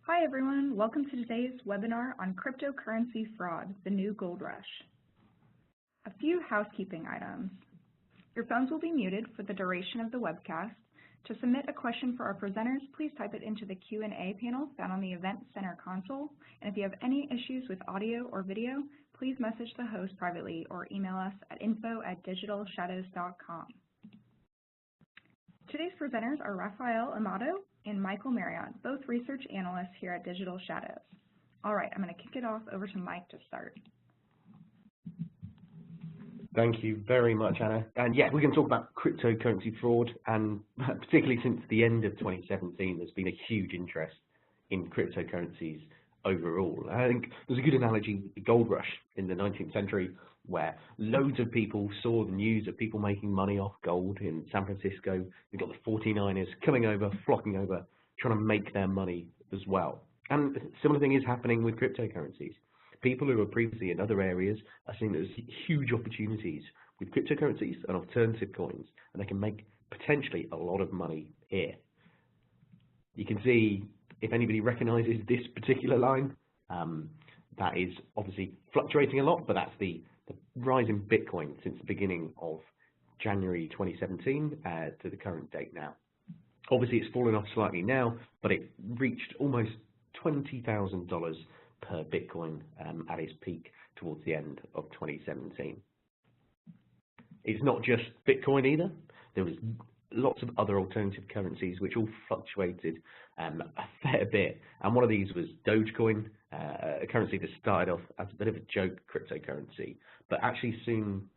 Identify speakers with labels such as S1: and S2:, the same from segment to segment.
S1: Hi everyone, welcome to today's webinar on cryptocurrency fraud, the new gold rush. A few housekeeping items. Your phones will be muted for the duration of the webcast. To submit a question for our presenters, please type it into the Q&A panel found on the Event Center console. And if you have any issues with audio or video, please message the host privately or email us at info@digitalshadows.com. Today's presenters are Rafael Amado and Michael Marriott, both research analysts here at Digital Shadows. All right, I'm going to kick it off over to Mike to start.
S2: Thank you very much, Anna. And yeah, we're going to talk about cryptocurrency fraud, and particularly since the end of 2017, there's been a huge interest in cryptocurrencies overall. I think there's a good analogy with the gold rush in the 19th century, where loads of people saw the news of people making money off gold in San Francisco. You've got the 49ers coming over, flocking over, trying to make their money as well. And a similar thing is happening with cryptocurrencies. People who were previously in other areas are seeing there's huge opportunities with cryptocurrencies and alternative coins, and they can make potentially a lot of money here. You can see, if anybody recognizes this particular line, that is obviously fluctuating a lot, but that's the rise in Bitcoin since the beginning of January 2017 to the current date now. Obviously, it's fallen off slightly now, but it reached almost $20,000 per Bitcoin at its peak towards the end of 2017. It's not just Bitcoin either. There was lots of other alternative currencies which all fluctuated a fair bit, and one of these was Dogecoin, a currency that started off as a bit of a joke cryptocurrency, but actually soon,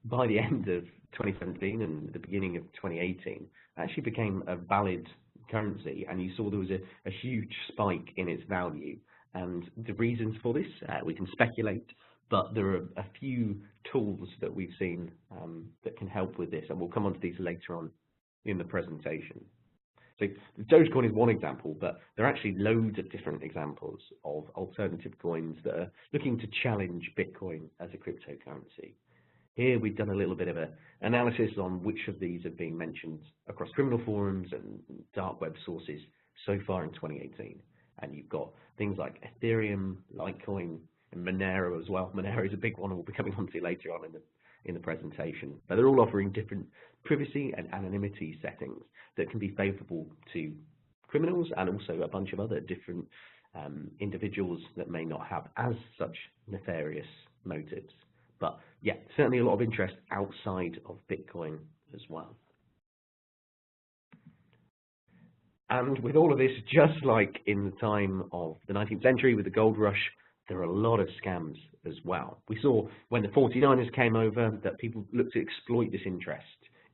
S2: by the end of 2017 and the beginning of 2018, actually became a valid currency, and you saw there was a huge spike in its value. And the reasons for this, we can speculate, but there are a few tools that we've seen that can help with this, and we'll come on to these later on in the presentation. So Dogecoin is one example, but there are actually loads of different examples of alternative coins that are looking to challenge Bitcoin as a cryptocurrency. Here we've done a little bit of an analysis on which of these have been mentioned across criminal forums and dark web sources so far in 2018. And you've got things like Ethereum, Litecoin, and Monero as well. Monero is a big one we'll be coming on to later on in the presentation. But they're all offering different privacy and anonymity settings that can be favorable to criminals and also a bunch of other different individuals that may not have as such nefarious motives. But yeah, certainly a lot of interest outside of Bitcoin as well. And with all of this, just like in the time of the 19th century with the gold rush, there are a lot of scams as well. We saw when the 49ers came over that people looked to exploit this interest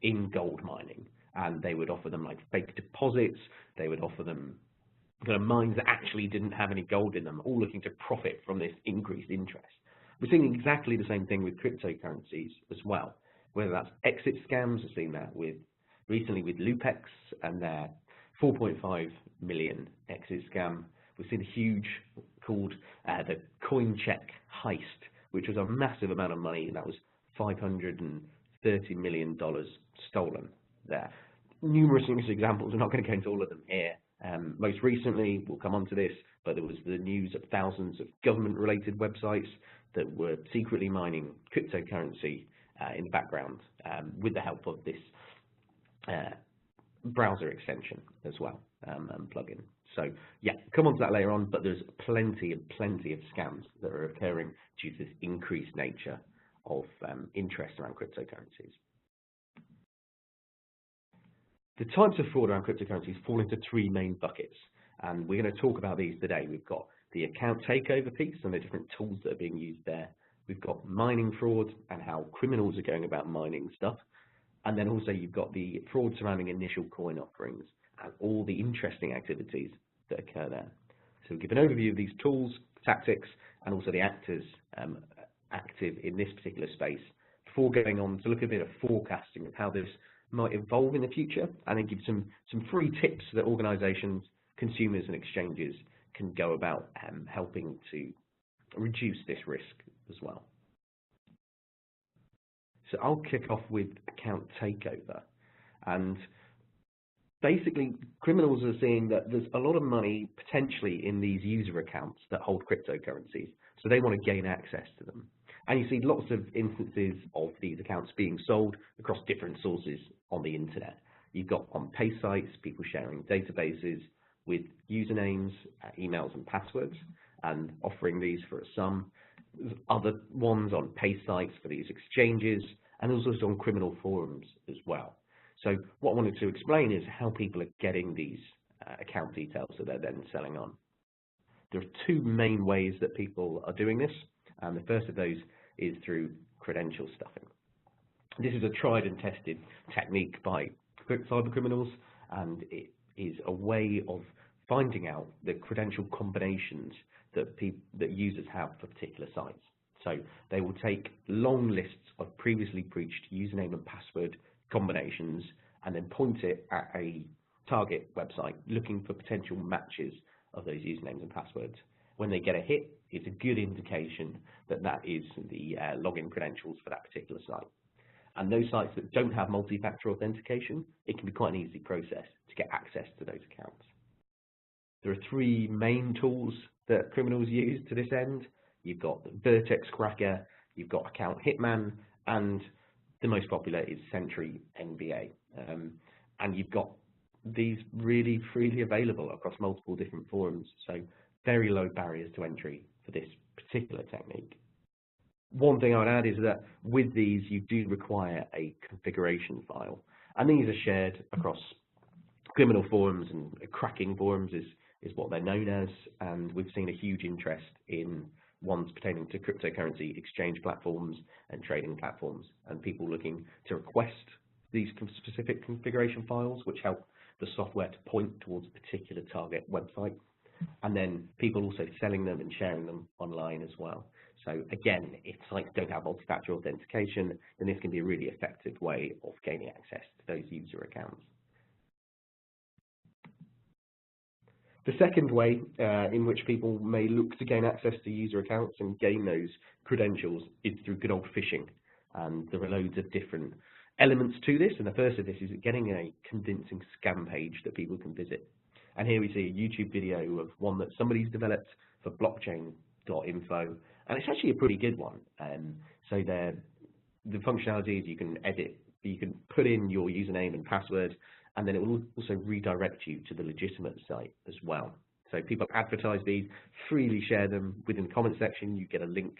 S2: in gold mining, and they would offer them like fake deposits. They would offer them kind of mines that actually didn't have any gold in them, all looking to profit from this increased interest. We're seeing exactly the same thing with cryptocurrencies as well, whether that's exit scams. We've seen that recently with Lupex and their 4.5 million exit scam. We've seen a huge called the CoinCheck heist, which was a massive amount of money, and that was $530 million stolen there. Numerous examples. We're not going to go into all of them here. Most recently, we'll come on to this, but there was the news of thousands of government-related websites that were secretly mining cryptocurrency in the background with the help of this browser extension as well and plugin. So yeah, come on to that later on, but there's plenty of scams that are occurring due to this increased nature of interest around cryptocurrencies. The types of fraud around cryptocurrencies fall into three main buckets, and we're going to talk about these today. We've got the account takeover piece and the different tools that are being used there. We've got mining fraud and how criminals are going about mining stuff. And then also you've got the fraud surrounding initial coin offerings and all the interesting activities that occur there. So we'll give an overview of these tools, tactics, and also the actors active in this particular space before going on to look at a bit of forecasting of how this might evolve in the future, and then give some free tips that organizations, consumers, and exchanges can go about helping to reduce this risk as well. So I'll kick off with account takeover. And basically, criminals are seeing that there's a lot of money potentially in these user accounts that hold cryptocurrencies, so they want to gain access to them. And you see lots of instances of these accounts being sold across different sources on the internet. You've got on pay sites, people sharing databases with usernames, emails and passwords, and offering these for a sum. There's other ones on pay sites for these exchanges, and also on criminal forums as well. So what I wanted to explain is how people are getting these account details that they're then selling on. There are two main ways that people are doing this, and the first of those is through credential stuffing. This is a tried and tested technique by cyber criminals, and it is a way of finding out the credential combinations that users have for particular sites. So they will take long lists of previously breached username and password combinations and then point it at a target website looking for potential matches of those usernames and passwords. When they get a hit, it's a good indication that that is the login credentials for that particular site. And those sites that don't have multi-factor authentication, it can be quite an easy process to get access to those accounts. There are three main tools that criminals use to this end. You've got Vertex Cracker, you've got Account Hitman, and the most popular is Sentry NBA. And you've got these really freely available across multiple different forums, so very low barriers to entry for this particular technique. One thing I would add is that with these, you do require a configuration file, and these are shared across criminal forums, and cracking forums is what they're known as, and we've seen a huge interest in ones pertaining to cryptocurrency exchange platforms and trading platforms, and people looking to request these specific configuration files, which help the software to point towards a particular target website, and then people also selling them and sharing them online as well. So again, if sites don't have multi-factor authentication, then this can be a really effective way of gaining access to those user accounts. The second way in which people may look to gain access to user accounts and gain those credentials is through good old phishing. And there are loads of different elements to this, and the first of this is getting a convincing scam page that people can visit. And here we see a YouTube video of one that somebody's developed for blockchain.info, and it's actually a pretty good one. So the functionality is you can edit, you can put in your username and password, and then it will also redirect you to the legitimate site as well. So people advertise these, freely share them. Within the comment section, you get a link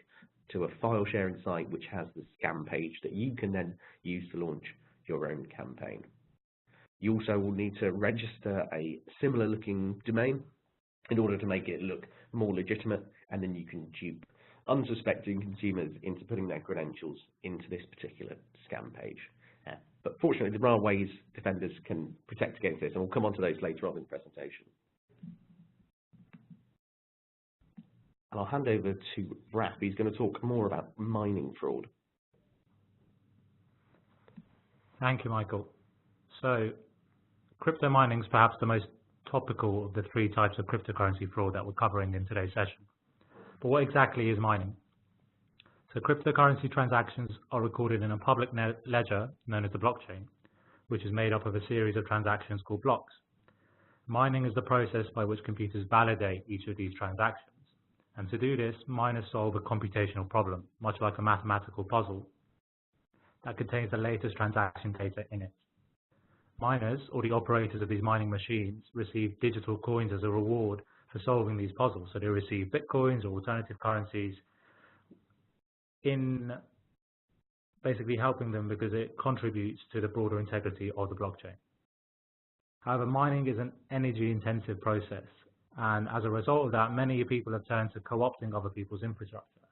S2: to a file sharing site which has the scam page that you can then use to launch your own campaign. You also will need to register a similar looking domain in order to make it look more legitimate, and then you can dupe unsuspecting consumers into putting their credentials into this particular scam page. But fortunately, there are ways defenders can protect against this, and we'll come on to those later on in the presentation. And I'll hand over to Raf. He's going to talk more about mining fraud.
S3: Thank you, Michael. So, crypto mining is perhaps the most topical of the three types of cryptocurrency fraud that we're covering in today's session. But what exactly is mining? So cryptocurrency transactions are recorded in a public ledger known as the blockchain, which is made up of a series of transactions called blocks. Mining is the process by which computers validate each of these transactions. And to do this, miners solve a computational problem, much like a mathematical puzzle, that contains the latest transaction data in it. Miners, or the operators of these mining machines, receive digital coins as a reward for solving these puzzles. So they receive bitcoins or alternative currencies in basically helping them because it contributes to the broader integrity of the blockchain. However, mining is an energy-intensive process, and as a result of that, many people have turned to co-opting other people's infrastructure,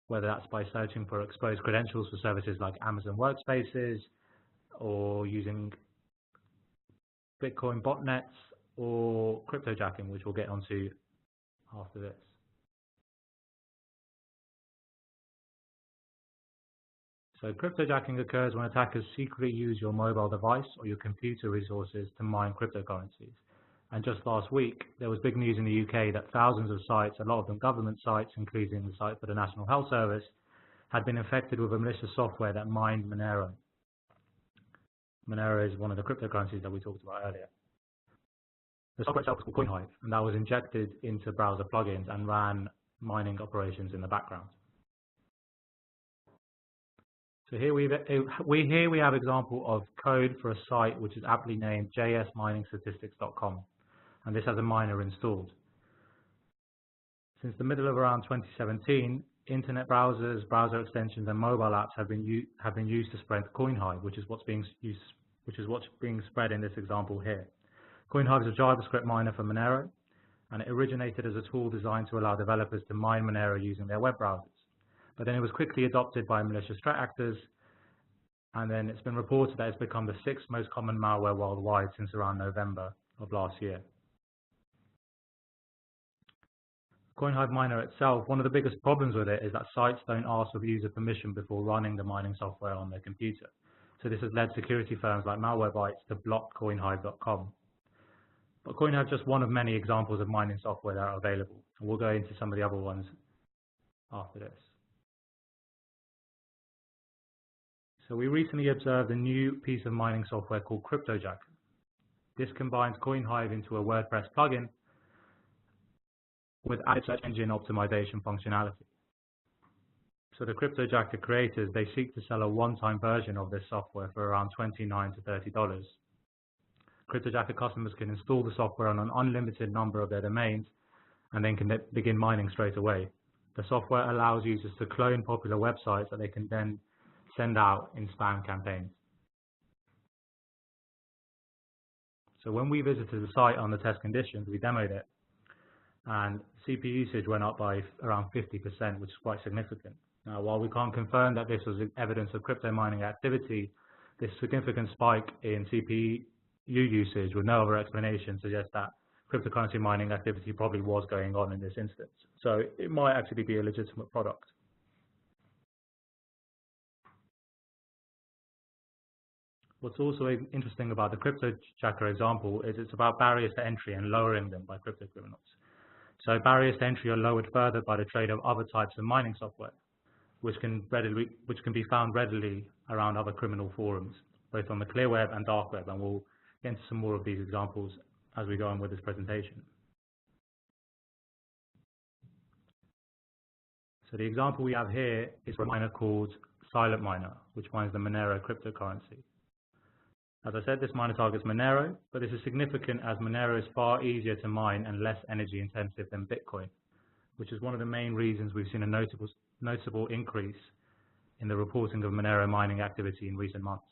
S3: whether that's by searching for exposed credentials for services like Amazon Workspaces, or using Bitcoin botnets, or cryptojacking, which we'll get onto after this. So cryptojacking occurs when attackers secretly use your mobile device or your computer resources to mine cryptocurrencies. And just last week, there was big news in the UK that thousands of sites, a lot of them government sites, including the site for the National Health Service, had been infected with a malicious software that mined Monero. Monero is one of the cryptocurrencies that we talked about earlier. The software itself is called CoinHive, and that was injected into browser plugins and ran mining operations in the background. So here we have example of code for a site which is aptly named jsminingstatistics.com, and this has a miner installed. Since the middle of around 2017, internet browsers, browser extensions, and mobile apps have been used to spread CoinHive, which is what's being spread in this example here. CoinHive is a JavaScript miner for Monero, and it originated as a tool designed to allow developers to mine Monero using their web browsers. But then it was quickly adopted by malicious threat actors, and then it's been reported that it's become the 6th most common malware worldwide since around November of last year. CoinHive Miner itself, one of the biggest problems with it is that sites don't ask for user permission before running the mining software on their computer. So this has led security firms like Malwarebytes to block CoinHive.com. But CoinHive is just one of many examples of mining software that are available, and we'll go into some of the other ones after this. So we recently observed a new piece of mining software called CryptoJacker. This combines CoinHive into a WordPress plugin with added search engine optimization functionality. So the CryptoJacker creators, they seek to sell a one-time version of this software for around $29 to $30. CryptoJacker customers can install the software on an unlimited number of their domains and then can begin mining straight away. The software allows users to clone popular websites that they can then send out in spam campaigns. So when we visited the site on the test conditions, we demoed it, and CPU usage went up by around 50%, which is quite significant. Now, while we can't confirm that this was evidence of crypto mining activity, this significant spike in CPU usage with no other explanation suggests that cryptocurrency mining activity probably was going on in this instance. So it might actually be a legitimate product. What's also interesting about the CryptoJacker example is it's about barriers to entry and lowering them by crypto criminals. So barriers to entry are lowered further by the trade of other types of mining software, which can be found readily around other criminal forums, both on the clear web and dark web, and we'll get into some more of these examples as we go on with this presentation. So the example we have here is for a miner called Silent Miner, which mines the Monero cryptocurrency. As I said, this miner targets Monero, but this is significant as Monero is far easier to mine and less energy intensive than Bitcoin, which is one of the main reasons we've seen a noticeable increase in the reporting of Monero mining activity in recent months.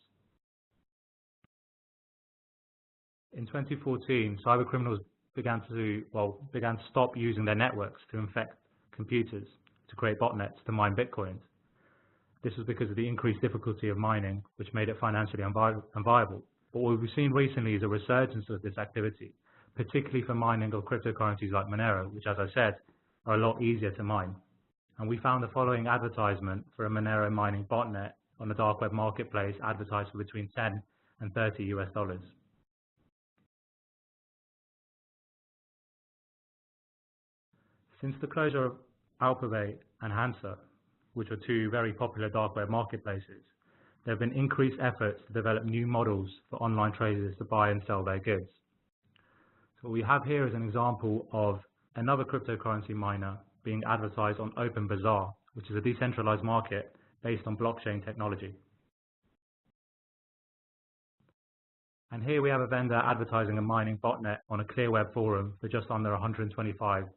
S3: In 2014, cybercriminals began to stop using their networks to infect computers to create botnets to mine Bitcoins. This was because of the increased difficulty of mining, which made it financially unviable. But what we've seen recently is a resurgence of this activity, particularly for mining of cryptocurrencies like Monero, which, as I said, are a lot easier to mine. And we found the following advertisement for a Monero mining botnet on the dark web marketplace advertised for between $10 and $30 US. Since the closure of Alphabet and Hansa, which are two very popular dark web marketplaces, there have been increased efforts to develop new models for online traders to buy and sell their goods. So what we have here is an example of another cryptocurrency miner being advertised on OpenBazaar, which is a decentralized market based on blockchain technology. And here we have a vendor advertising a mining botnet on a clear web forum for just under $125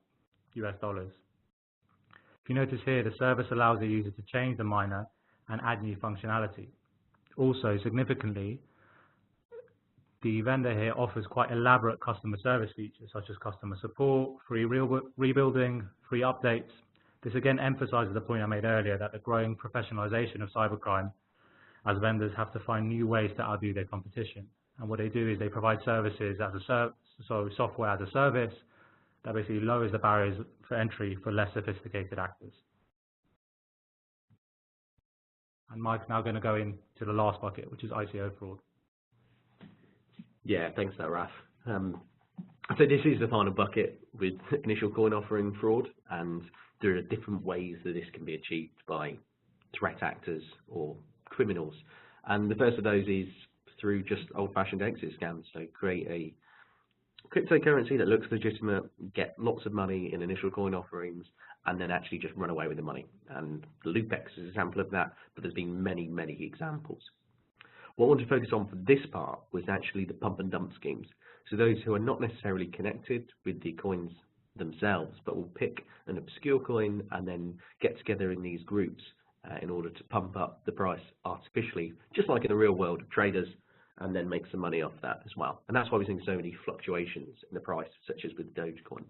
S3: US. If you notice here, the service allows the user to change the miner and add new functionality. Also, significantly, the vendor here offers quite elaborate customer service features such as customer support, free rebuilding, free updates. This again emphasizes the point I made earlier that the growing professionalization of cybercrime, as vendors have to find new ways to outdo their competition. And what they do is they provide services as software as a service that basically lowers the barriers for entry for less sophisticated actors. And Mike's now going to go into the last bucket, which is ICO fraud.
S2: Yeah, thanks for that, Raf. So this is the final bucket with initial coin offering fraud, and there are different ways that this can be achieved by threat actors or criminals. And the first of those is through just old-fashioned exit scams. So create a cryptocurrency that looks legitimate, get lots of money in initial coin offerings, and then actually just run away with the money. And Loopex is an example of that, but there's been many, many examples. What I want to focus on for this part was actually the pump and dump schemes. So those who are not necessarily connected with the coins themselves, but will pick an obscure coin and then get together in these groups in order to pump up the price artificially, just like in the real world of traders, and then make some money off that as well. And that's why we're seeing so many fluctuations in the price, such as with Dogecoin.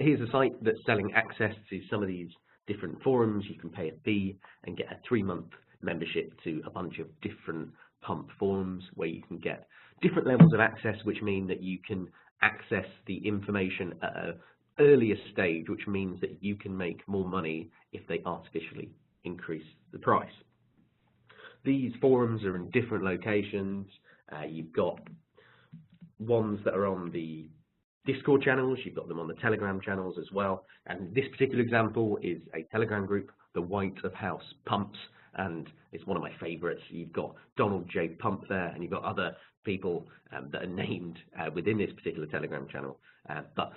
S2: Here's a site that's selling access to some of these different forums. You can pay a fee and get a 3-month membership to a bunch of different pump forums where you can get different levels of access, which mean that you can access the information at an earlier stage, which means that you can make more money if they artificially increase the price. These forums are in different locations. You've got ones that are on the Discord channels, you've got them on the Telegram channels as well. And this particular example is a Telegram group, the White of House Pumps, and it's one of my favorites. You've got Donald J. Pump there, and you've got other people that are named within this particular Telegram channel. But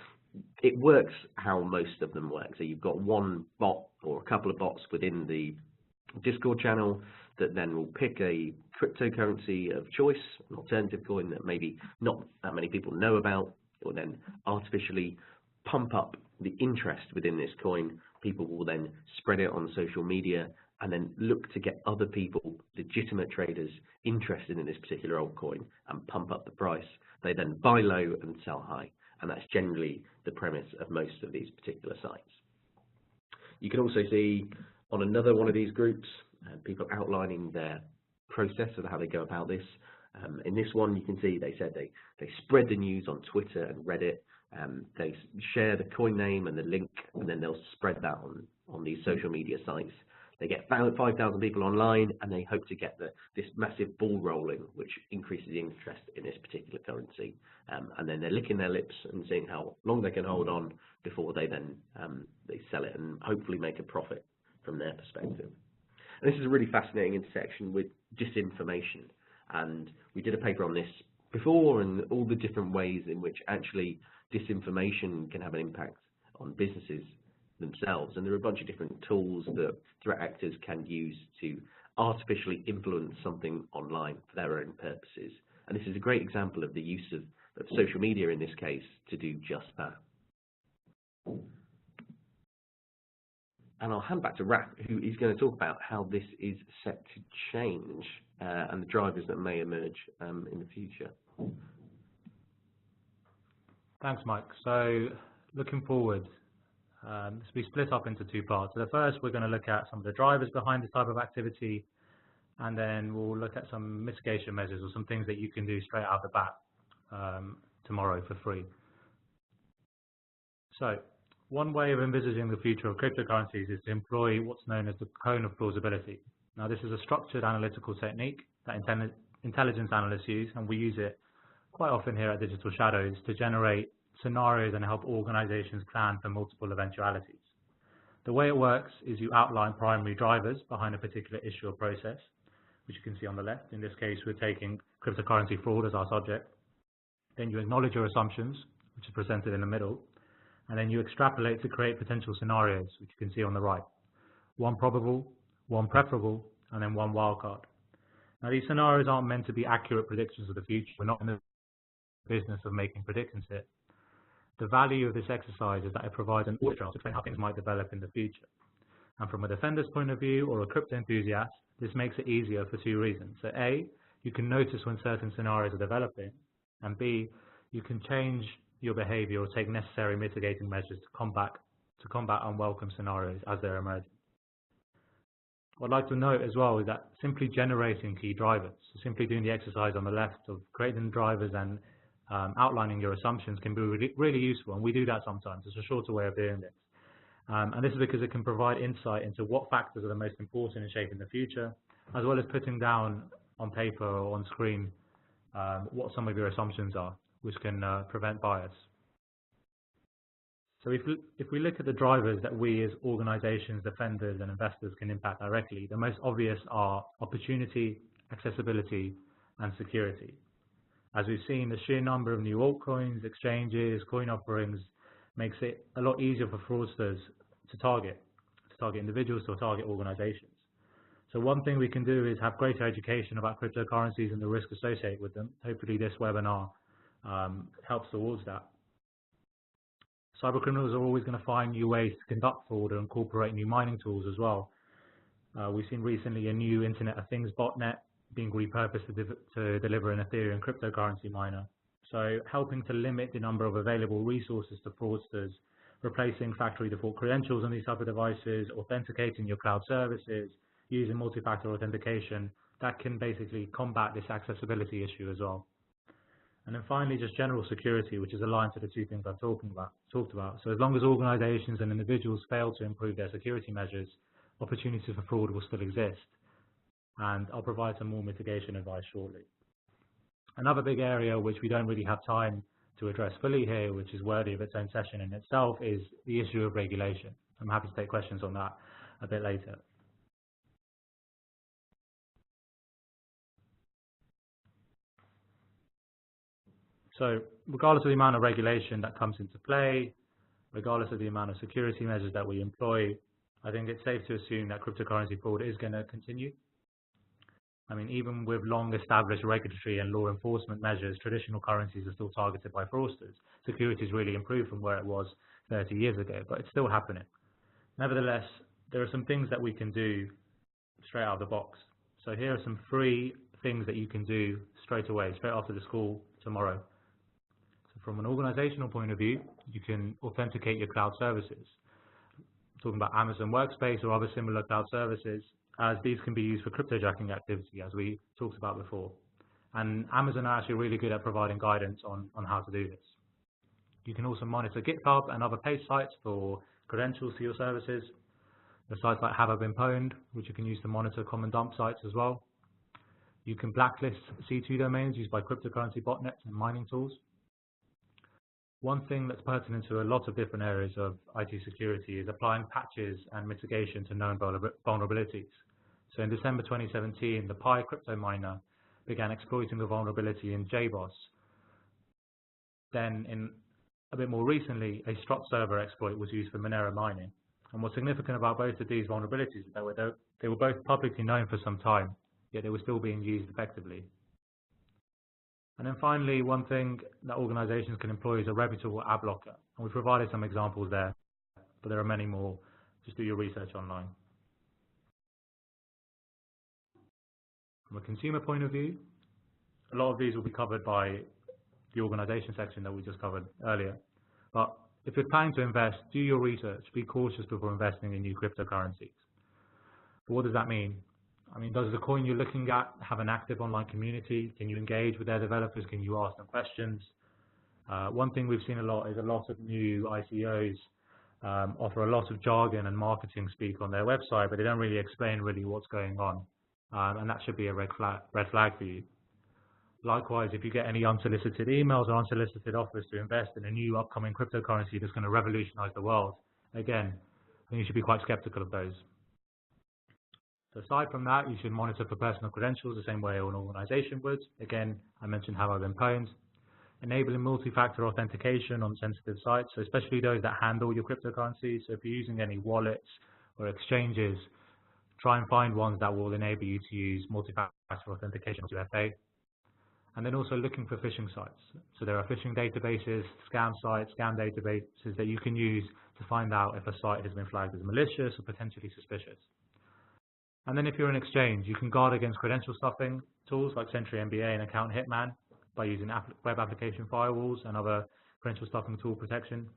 S2: it works how most of them work. So you've got one bot or a couple of bots within the Discord channel that then will pick a cryptocurrency of choice, an alternative coin that maybe not that many people know about, or then artificially pump up the interest within this coin. People will then spread it on social media and then look to get other people, legitimate traders, interested in this particular altcoin and pump up the price. They then buy low and sell high, and that's generally the premise of most of these particular sites. You can also see on another one of these groups people outlining their process of how they go about this. In this one, you can see they said they spread the news on Twitter and Reddit. They share the coin name and the link, and then they'll spread that on these social media sites. They get 5,000 people online, and they hope to get this massive ball rolling, which increases the interest in this particular currency. And then they're licking their lips and seeing how long they can hold on before they then they sell it and hopefully make a profit from their perspective. And this is a really fascinating intersection with disinformation. And we did a paper on this before, and all the different ways in which actually disinformation can have an impact on businesses themselves. And there are a bunch of different tools that threat actors can use to artificially influence something online for their own purposes. And this is a great example of the use of social media in this case to do just that. And I'll hand back to Raf, who is going to talk about how this is set to change and the drivers that may emerge in the future.
S3: Thanks, Mike. So looking forward, this will be split up into 2 parts. So the first, we're going to look at some of the drivers behind this type of activity, and then we'll look at some mitigation measures or some things that you can do straight out the bat tomorrow for free. So one way of envisaging the future of cryptocurrencies is to employ what's known as the cone of plausibility. Now, this is a structured analytical technique that intelligence analysts use, and we use it quite often here at Digital Shadows to generate scenarios and help organizations plan for multiple eventualities. The way it works is you outline primary drivers behind a particular issue or process, which you can see on the left. In this case, we're taking cryptocurrency fraud as our subject. Then you acknowledge your assumptions, which is presented in the middle, and then you extrapolate to create potential scenarios, which you can see on the right. 1 probable, 1 preferable, and then 1 wildcard. Now, these scenarios aren't meant to be accurate predictions of the future. We're not in the business of making predictions here. The value of this exercise is that it provides an order to explain how things might develop in the future. And from a defender's point of view or a crypto enthusiast, this makes it easier for 2 reasons. So A, you can notice when certain scenarios are developing, and B, you can change your behavior or take necessary mitigating measures to combat unwelcome scenarios as they're emerging. What I'd like to note as well is that simply generating key drivers, so simply doing the exercise on the left of creating drivers and outlining your assumptions can be really useful, and we do that sometimes. It's a shorter way of doing this. And this is because it can provide insight into what factors are the most important in shaping the future, as well as putting down on paper or on screen what some of your assumptions are, which can prevent bias. So if we look at the drivers that we as organizations, defenders, and investors can impact directly, the most obvious are opportunity accessibility, and security. As we've seen, the sheer number of new altcoins, exchanges, coin offerings makes it a lot easier for fraudsters to target individuals or target organizations. So one thing we can do is have greater education about cryptocurrencies and the risk associated with them. Hopefully this webinar helps towards that. Cybercriminals are always going to find new ways to conduct fraud or incorporate new mining tools as well. We've seen recently a new Internet of Things botnet being repurposed to deliver an Ethereum cryptocurrency miner. So helping to limit the number of available resources to fraudsters, replacing factory default credentials on these type of devices, authenticating your cloud services, using multi-factor authentication, that can basically combat this accessibility issue as well. And then finally, just general security, which is aligned to the two things I've talked about. So as long as organizations and individuals fail to improve their security measures, opportunities for fraud will still exist. And I'll provide some more mitigation advice shortly. Another big area which we don't really have time to address fully here, which is worthy of its own session in itself, is the issue of regulation. I'm happy to take questions on that a bit later. So regardless of the amount of regulation that comes into play, regardless of the amount of security measures that we employ, I think it's safe to assume that cryptocurrency fraud is going to continue. I mean, even with long-established regulatory and law enforcement measures, traditional currencies are still targeted by fraudsters. Security has really improved from where it was 30 years ago, but it's still happening. Nevertheless, there are some things that we can do straight out of the box. So here are some free things that you can do straight away, straight after the call tomorrow. So from an organizational point of view, you can authenticate your cloud services. I'm talking about Amazon Workspace or other similar cloud services, as these can be used for cryptojacking activity, as we talked about before. And Amazon are actually really good at providing guidance on how to do this. You can also monitor GitHub and other page sites for credentials to your services. The sites like Have I Been Pwned, which you can use to monitor common dump sites as well. You can blacklist C2 domains used by cryptocurrency botnets and mining tools. One thing that's pertinent to a lot of different areas of IT security is applying patches and mitigation to known vulnerabilities. So in December 2017, the Pi crypto miner began exploiting the vulnerability in JBoss. Then, a bit more recently, a Strut server exploit was used for Monero mining. And what's significant about both of these vulnerabilities is that they were both publicly known for some time, yet they were still being used effectively. And then finally, one thing that organizations can employ is a reputable ad blocker. And we've provided some examples there, but there are many more. Just do your research online. From a consumer point of view, a lot of these will be covered by the organization section that we just covered earlier. But if you're planning to invest, do your research. Be cautious before investing in new cryptocurrencies. But what does that mean? I mean, does the coin you're looking at have an active online community? Can you engage with their developers? Can you ask them questions? One thing we've seen a lot is a lot of new ICOs offer a lot of jargon and marketing speak on their website, but they don't really explain what's going on. And that should be a red flag for you. Likewise, if you get any unsolicited emails or unsolicited offers to invest in a new upcoming cryptocurrency that's going to revolutionize the world, again, I think you should be quite skeptical of those. So aside from that, you should monitor for personal credentials the same way an organization would. Again, I mentioned Have I Been Pwned. Enabling multi-factor authentication on sensitive sites, so especially those that handle your cryptocurrencies. So if you're using any wallets or exchanges, try and find ones that will enable you to use multi-factor authentication on 2FA. And then also looking for phishing sites. So there are phishing databases, scam sites, scam databases that you can use to find out if a site has been flagged as malicious or potentially suspicious. And then if you're an exchange, you can guard against credential stuffing tools like Sentry MBA and Account Hitman by using web application firewalls and other credential stuffing tool protection.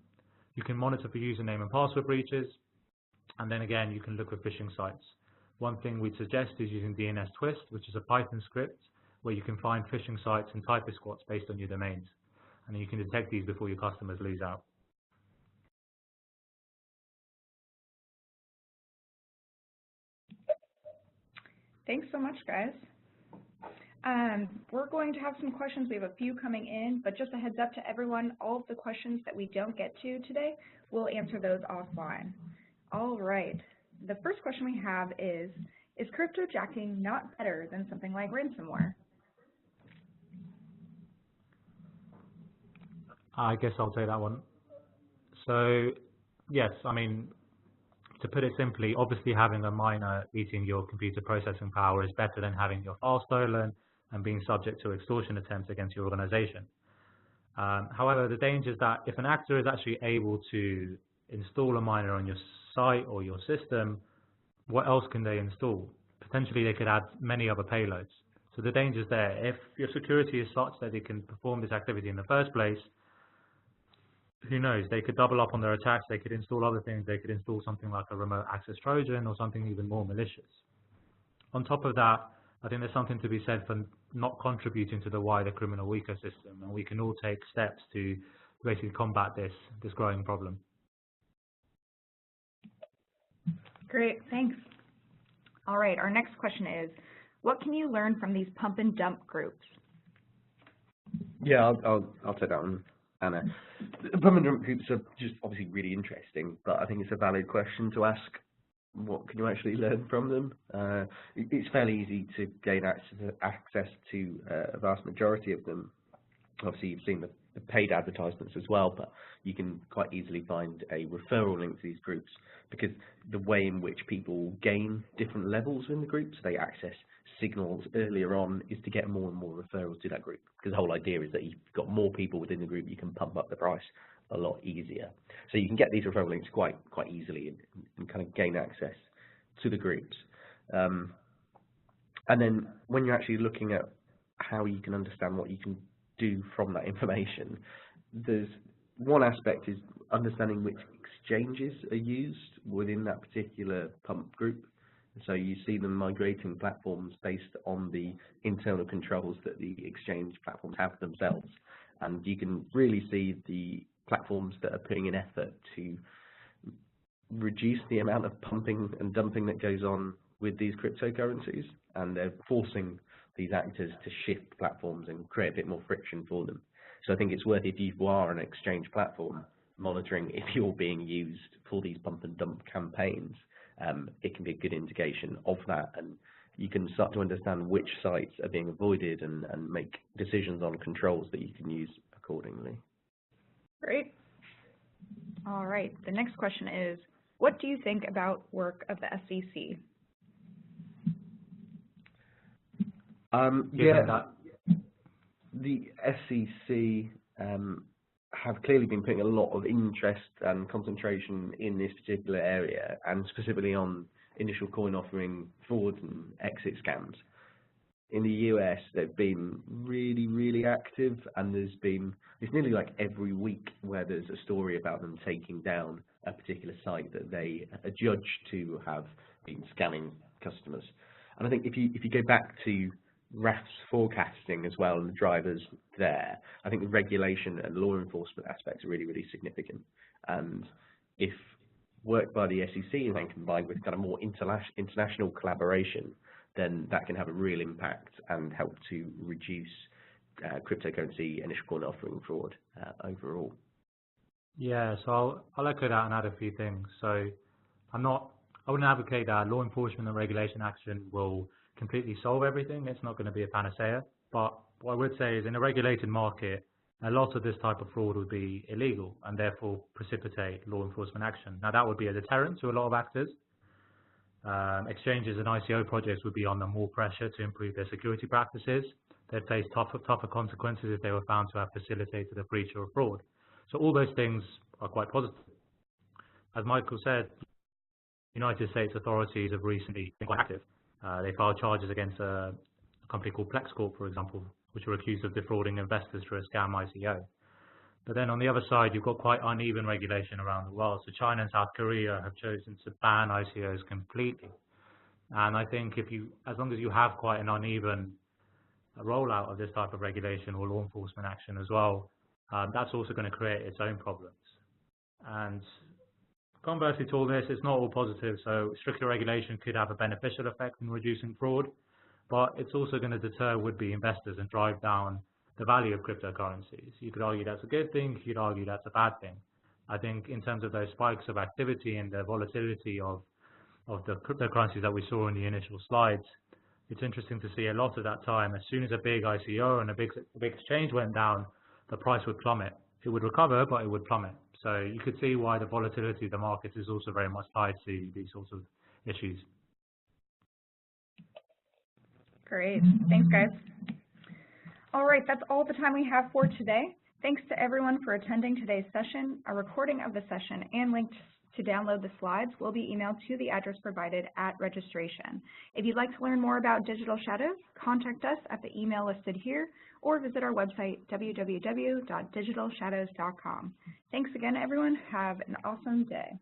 S3: You can monitor for username and password breaches. And then again, you can look for phishing sites. One thing we'd suggest is using DNS Twist, which is a Python script where you can find phishing sites and typist squats based on your domains. And then you can detect these before your customers lose out.
S1: Thanks so much, guys. We're going to have some questions. We have a few coming in, but just a heads up to everyone, all of the questions that we don't get to today, we'll answer those offline. All right. The first question we have is, Is cryptojacking not better than something like ransomware?
S3: I guess I'll take that one. So, yes, I mean, to put it simply, obviously having a miner eating your computer processing power is better than having your file stolen and being subject to extortion attempts against your organization. However, the danger is that if an actor is actually able to install a miner on your site or your system, what else can they install? Potentially they could add many other payloads. So the danger is there. If your security is such that they can perform this activity in the first place, who knows, they could double up on their attacks, they could install other things, they could install something like a remote access Trojan or something even more malicious. On top of that, I think there's something to be said for not contributing to the wider criminal ecosystem, and we can all take steps to basically combat this growing problem.
S1: Great, thanks. All right, our next question is, what can you learn from these pump and dump groups?
S2: Yeah, I'll take that one, Anna. The pump and dump groups are just obviously really interesting, but I think it's a valid question to ask. What can you actually learn from them? It's fairly easy to gain access to a vast majority of them. Obviously, you've seen the paid advertisements as well, but you can quite easily find a referral link to these groups, because the way in which people gain different levels in the groups, they access signals earlier on, is to get more and more referrals to that group, because the whole idea is that you've got more people within the group, you can pump up the price a lot easier. So you can get these referral links quite easily and kind of gain access to the groups. And then when you're actually looking at how you can understand what you can do from that information, there's one aspect is understanding which exchanges are used within that particular pump group. So you see them migrating platforms based on the internal controls that the exchange platforms have themselves, and you can really see the platforms that are putting in effort to reduce the amount of pumping and dumping that goes on with these cryptocurrencies, and they're forcing these actors to shift platforms and create a bit more friction for them. So I think it's worth, if you are an exchange platform, monitoring if you're being used for these pump and dump campaigns. It can be a good indication of that, and you can start to understand which sites are being avoided and make decisions on controls that you can use accordingly.
S1: Great. All right, the next question is, what do you think about work of the SEC?
S2: The SEC have clearly been putting a lot of interest and concentration in this particular area, and specifically on initial coin offering fraud and exit scams. In the US, they've been really active, and it's nearly like every week where there's a story about them taking down a particular site that they are judged to have been scamming customers. And I think if you go back to RAF's forecasting as well, and the drivers there, I think the regulation and law enforcement aspects are really significant. And if work by the SEC is then combined with kind of more international collaboration, then that can have a real impact and help to reduce cryptocurrency initial coin offering fraud overall.
S3: Yeah, so I'll echo that and add a few things. So I wouldn't advocate that law enforcement and regulation action will completely solve everything. It's not going to be a panacea. But what I would say is, in a regulated market, a lot of this type of fraud would be illegal and therefore precipitate law enforcement action. Now, that would be a deterrent to a lot of actors. Exchanges and ICO projects would be under more pressure to improve their security practices. They'd face tougher consequences if they were found to have facilitated a breach or a fraud. So all those things are quite positive. As Michael said, United States authorities have recently been quite active. They filed charges against a company called PlexCorp, for example, which were accused of defrauding investors through a scam ICO. But then on the other side, you've got quite uneven regulation around the world. So China and South Korea have chosen to ban ICOs completely. And I think as long as you have quite an uneven rollout of this type of regulation or law enforcement action as well, that's also going to create its own problems. And conversely to all this, it's not all positive. So stricter regulation could have a beneficial effect in reducing fraud, but it's also going to deter would-be investors and drive down the value of cryptocurrencies. You could argue that's a good thing, you could argue that's a bad thing. I think in terms of those spikes of activity and the volatility of of the cryptocurrencies that we saw in the initial slides, it's interesting to see a lot of that time, as soon as a big ICO and a big exchange went down, the price would plummet. It would recover, but it would plummet. So you could see why the volatility of the market is also very much tied to these sorts of issues.
S1: Great. Thanks, guys. All right, that's all the time we have for today. Thanks to everyone for attending today's session. A recording of the session and links to download the slides will be emailed to the address provided at registration. If you'd like to learn more about Digital Shadows, contact us at the email listed here or visit our website, www.digitalshadows.com. Thanks again, everyone. Have an awesome day.